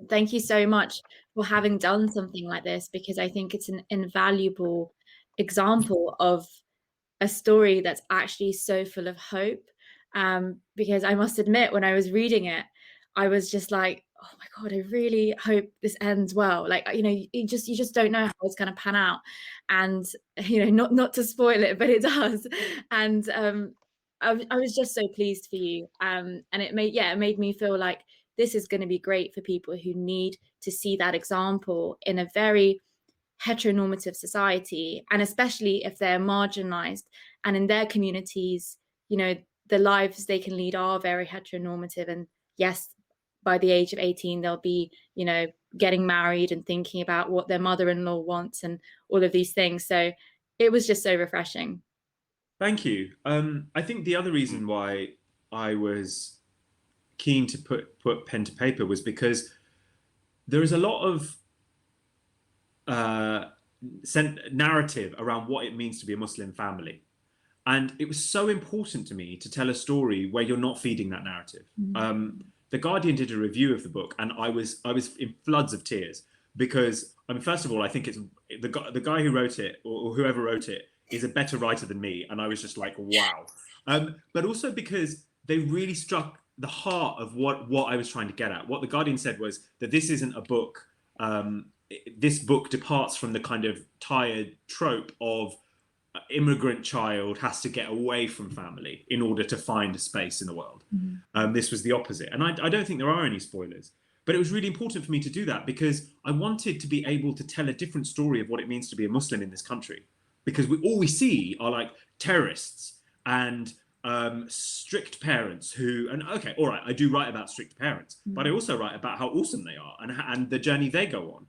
Thank you so much for having done something like this, because I think it's an invaluable example of a story that's actually so full of hope. Because I must admit, when I was reading it, I was just like, oh my God, I really hope this ends well. Like, you just don't know how it's going to pan out. And, not to spoil it, but it does. And I was just so pleased for you. And it made me feel like this is going to be great for people who need to see that example in a very heteronormative society, and especially if they're marginalized and in their communities, you know, the lives they can lead are very heteronormative. And yes, by the age of 18, they'll be, getting married and thinking about what their mother-in-law wants and all of these things. So it was just so refreshing. Thank you. I think the other reason why I was keen to put pen to paper was because there is a lot of uh, narrative around what it means to be a Muslim family. And it was so important to me to tell a story where you're not feeding that narrative. Mm. The Guardian did a review of the book, and I was in floods of tears because, I mean, first of all, I think it's the guy who wrote it, or whoever wrote it, is a better writer than me, and I was just like, wow. But also because they really struck the heart of what I was trying to get at. What the Guardian said was that this isn't a book. This book departs from the kind of tired trope of immigrant child has to get away from family in order to find a space in the world. Mm. This was the opposite. And I don't think there are any spoilers. But it was really important for me to do that because I wanted to be able to tell a different story of what it means to be a Muslim in this country. Because all we see are like terrorists and strict parents who, and okay, all right, I do write about strict parents, but I Mm. also write about how awesome they are and the journey they go on.